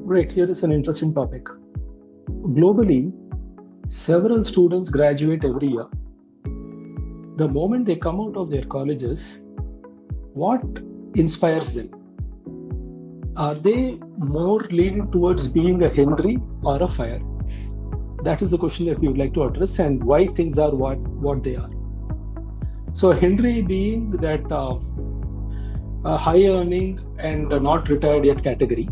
Right, here is an interesting topic. Globally, several students graduate every year. The moment they come out of their colleges, what inspires them? Are they more leaning towards being a Henry or a fire? That is the question that we would like to address and why things are what they are. So, Henry being that a high earning and not retired yet category,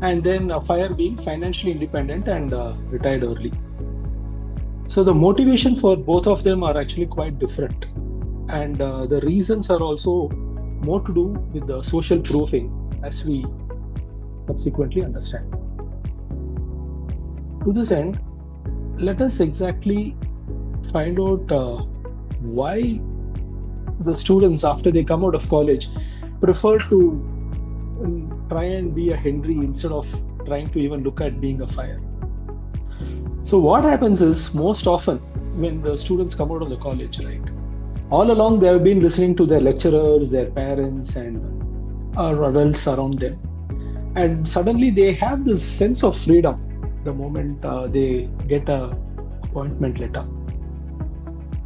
and then fire being financially independent and retired early. So the motivation for both of them are actually quite different, and the reasons are also more to do with the social proofing, as we subsequently understand. To this end, let us exactly find out why the students, after they come out of college, prefer to try and be a Henry instead of trying to even look at being a fire. So what happens is, most often when the students come out of the college, right, all along they have been listening to their lecturers, their parents, and adults around them, and suddenly they have this sense of freedom the moment they get a appointment letter,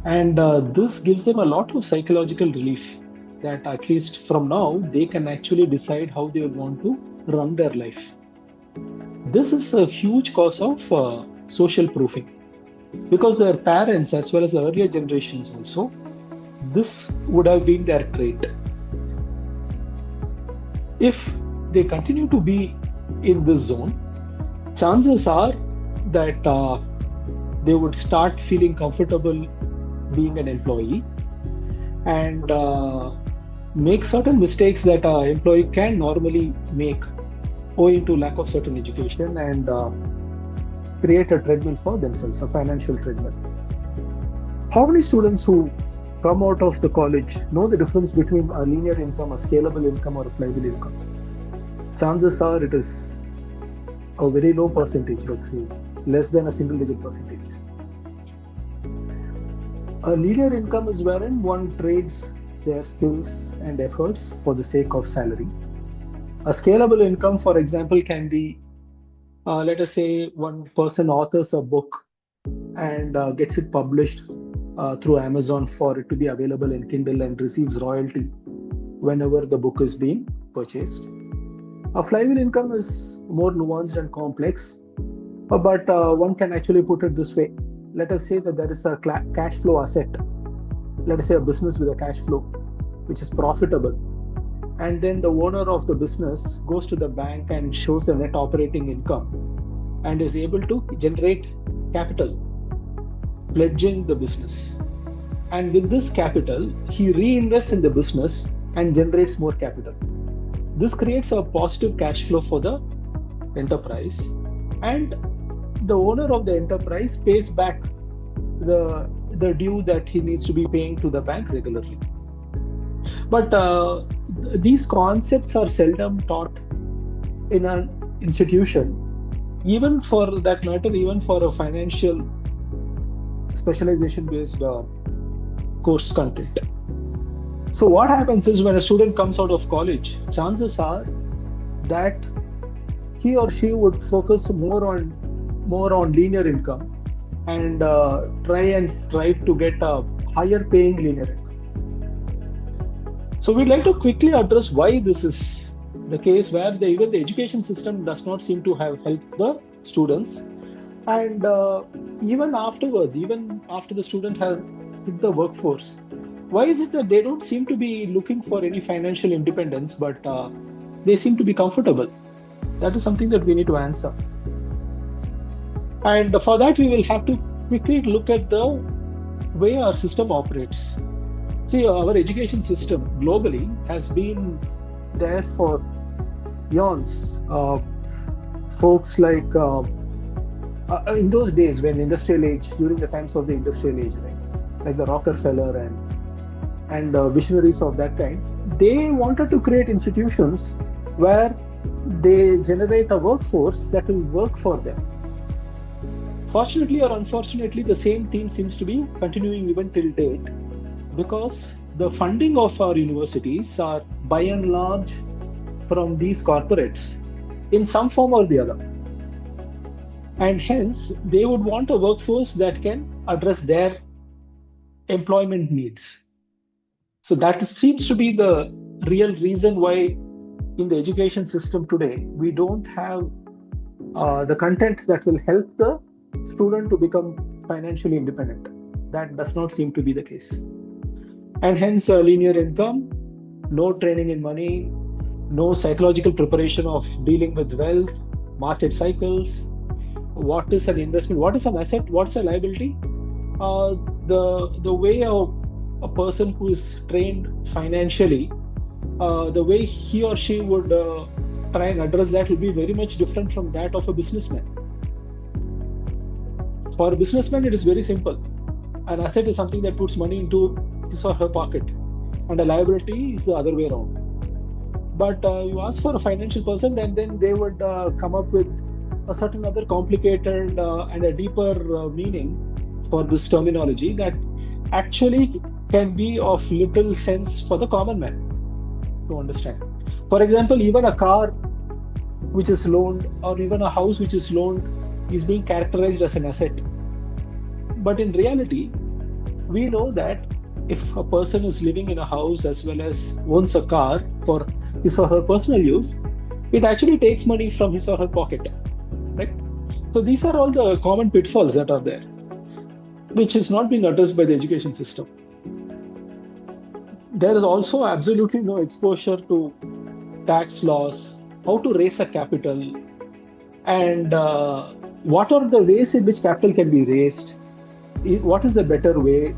and this gives them a lot of psychological relief that at least from now they can actually decide how they want to run their life. This is a huge cause of social proofing, because their parents as well as the earlier generations also, this would have been their trait. If they continue to be in this zone, chances are that they would start feeling comfortable being an employee and make certain mistakes that an employee can normally make owing to lack of certain education, and create a treadmill for themselves, a financial treadmill. How many students who come out of the college know the difference between a linear income, a scalable income, or a flywheel income? Chances are it is a very low percentage, let's say less than a single digit percentage. A linear income is wherein one trades their skills and efforts for the sake of salary. A scalable income, for example, can be, let us say, one person authors a book and gets it published through Amazon for it to be available in Kindle and receives royalty whenever the book is being purchased. A flywheel income is more nuanced and complex, but one can actually put it this way. Let us say that there is a cash flow asset. Let us say a business with a cash flow which is profitable, and then the owner of the business goes to the bank and shows the net operating income and is able to generate capital, pledging the business. And with this capital, he reinvests in the business and generates more capital. This creates a positive cash flow for the enterprise, and the owner of the enterprise pays back the due that he needs to be paying to the bank regularly. But these concepts are seldom taught in an institution, even for that matter, even for a financial specialization based course content. So what happens is, when a student comes out of college, chances are that he or she would focus more on linear income and try and strive to get a higher paying linear income. So we'd like to quickly address why this is the case, where even the education system does not seem to have helped the students, and even afterwards, even after the student has hit the workforce, why is it that they don't seem to be looking for any financial independence, but they seem to be comfortable? That is something that we need to answer. And for that, we will have to quickly look at the way our system operates. See, our education system globally has been there for eons. Folks like, in those days when industrial age, during the times of the industrial age, right, like the Rockefeller and visionaries of that kind, they wanted to create institutions where they generate a workforce that will work for them. Fortunately or unfortunately, the same theme seems to be continuing even till date, because the funding of our universities are by and large from these corporates, in some form or the other. And hence, they would want a workforce that can address their employment needs. So that seems to be the real reason why in the education system today, we don't have the content that will help the student to become financially independent. That does not seem to be the case. And hence, linear income, no training in money, no psychological preparation of dealing with wealth, market cycles, what is an investment, what is an asset, what's a liability. The way a person who is trained financially, the way he or she would try and address that would be very much different from that of a businessman. For a businessman, it is very simple. An asset is something that puts money into his or her pocket, and a liability is the other way around. But you ask for a financial person, and then they would come up with a certain other complicated and a deeper meaning for this terminology that actually can be of little sense for the common man to understand. For example, even a car which is loaned or even a house which is loaned is being characterized as an asset. But in reality, we know that if a person is living in a house as well as owns a car for his or her personal use, it actually takes money from his or her pocket, right? So these are all the common pitfalls that are there, which is not being addressed by the education system. There is also absolutely no exposure to tax laws, how to raise a capital, and what are the ways in which capital can be raised, what is the better way,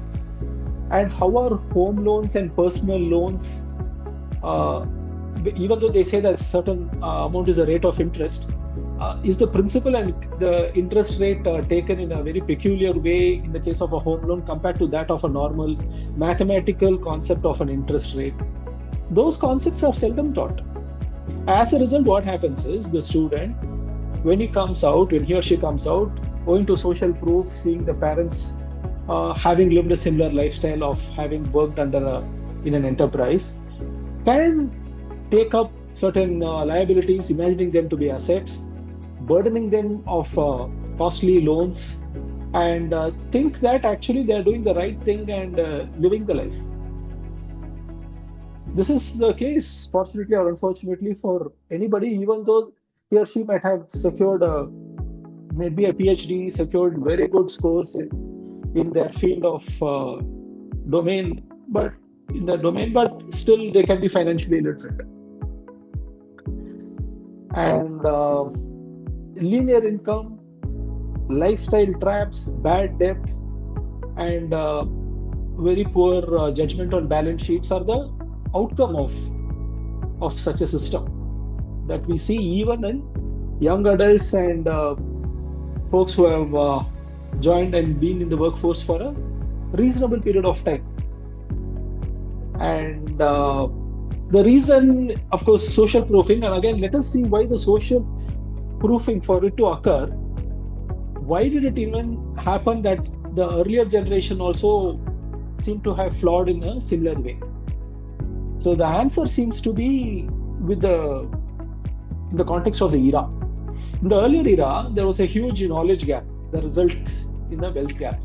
and how are home loans and personal loans, even though they say that certain amount is a rate of interest, is the principal and the interest rate taken in a very peculiar way in the case of a home loan compared to that of a normal mathematical concept of an interest rate. Those concepts are seldom taught. As a result, what happens is the student, when he or she comes out, owing to social proof, seeing the parents having lived a similar lifestyle of having worked in an enterprise, can take up certain liabilities, imagining them to be assets, burdening them of costly loans, and think that actually they are doing the right thing and living the life. This is the case, fortunately or unfortunately, for anybody, even though he or she might have secured maybe a PhD, secured very good scores in their field of domain, but still they can be financially illiterate. And linear income, lifestyle traps, bad debt, and very poor judgment on balance sheets are the outcome of such a system that we see even in young adults and folks who have joined and been in the workforce for a reasonable period of time. And the reason, of course, social proofing, and again, let us see why the social proofing, for it to occur, why did it even happen that the earlier generation also seemed to have flawed in a similar way? So the answer seems to be in the context of the era. In the earlier era, there was a huge knowledge gap that results in a wealth gap.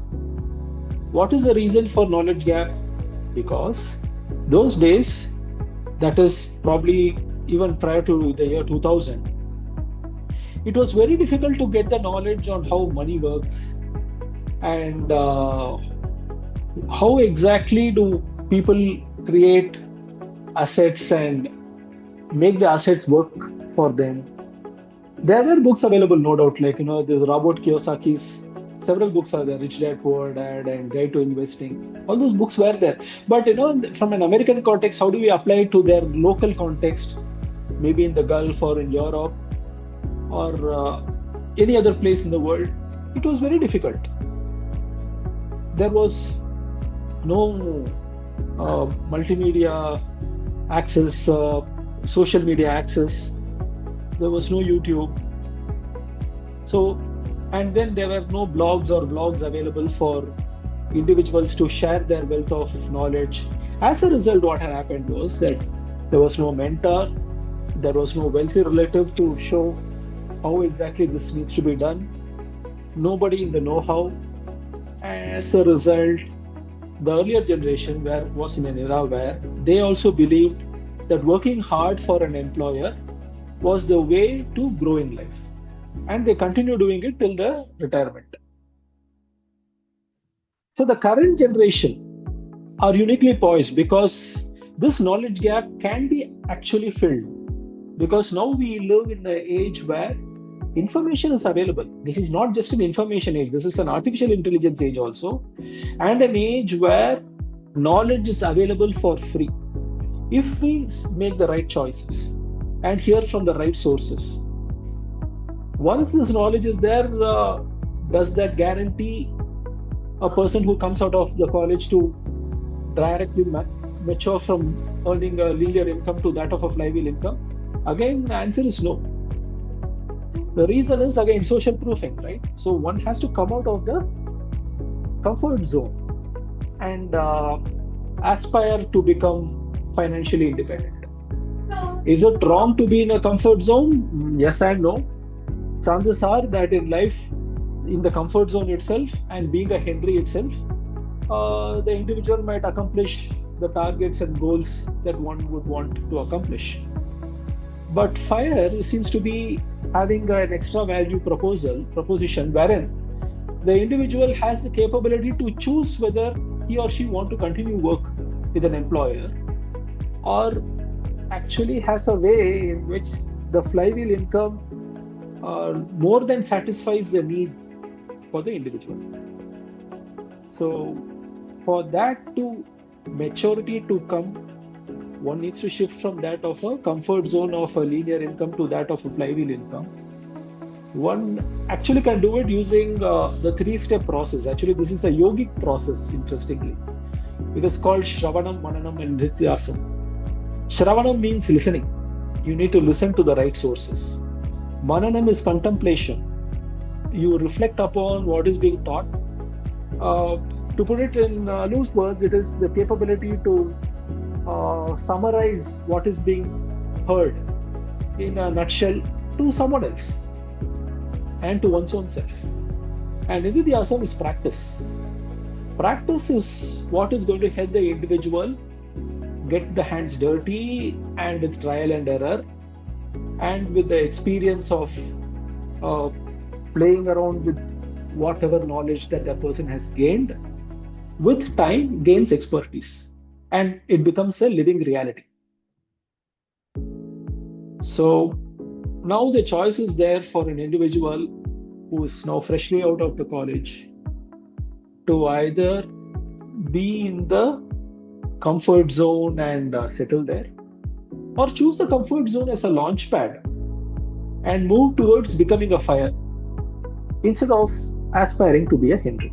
What is the reason for knowledge gap? Because those days, that is probably even prior to the year 2000, it was very difficult to get the knowledge on how money works and how exactly do people create assets and make the assets work for them. There were books available, no doubt, like, there's Robert Kiyosaki's, several books are there, Rich Dad, Poor Dad, and Guide to Investing. All those books were there. But, from an American context, how do we apply it to their local context, maybe in the Gulf or in Europe or any other place in the world? It was very difficult. There was no multimedia access, social media access. There was no YouTube. So, and then there were no blogs or vlogs available for individuals to share their wealth of knowledge. As a result, what had happened was that there was no mentor, There was no wealthy relative to show how exactly this needs to be done. Nobody in the know-how. As a result, the earlier generation was in an era where they also believed that working hard for an employer was the way to grow in life. And they continue doing it till the retirement. So the current generation are uniquely poised because this knowledge gap can be actually filled. Because now we live in an age where information is available. This is not just an information age, this is an artificial intelligence age also, and an age where knowledge is available for free. If we make the right choices and hear from the right sources, once this knowledge is there, does that guarantee a person who comes out of the college to directly mature from earning a linear income to that of a flywheel income? Again, the answer is no. The reason is again social proofing, right? So one has to come out of the comfort zone and aspire to become financially independent. Is it wrong to be in a comfort zone? Yes and no. Chances are that in life, in the comfort zone itself and being a Henry itself, the individual might accomplish the targets and goals that one would want to accomplish. But FIRE seems to be having an extra value proposition wherein the individual has the capability to choose whether he or she want to continue work with an employer or actually has a way in which the flywheel income more than satisfies the need for the individual. So for that to maturity to come, one needs to shift from that of a comfort zone of a linear income to that of a flywheel income. One actually can do it using the three-step process. Actually, this is a yogic process, interestingly. It is called Shravanam, Mananam, and Nrityasam. Shravanam means listening. You need to listen to the right sources. Mananam is contemplation. You reflect upon what is being taught. To put it in loose words, it is the capability to summarize what is being heard in a nutshell to someone else and to one's own self. And Nididhyasam is practice. Practice is what is going to help the individual get the hands dirty and with trial and error and with the experience of playing around with whatever knowledge that person has gained. With time, gains expertise and it becomes a living reality. So now the choice is there for an individual who is now freshly out of the college to either be in the comfort zone and settle there, or choose the comfort zone as a launch pad and move towards becoming a FIRE instead of aspiring to be a Henry.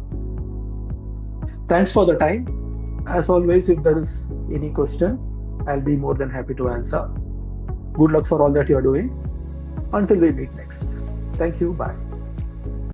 Thanks for the time. As always, if there is any question, I'll be more than happy to answer. Good luck for all that you're doing. Until we meet next. Thank you. Bye.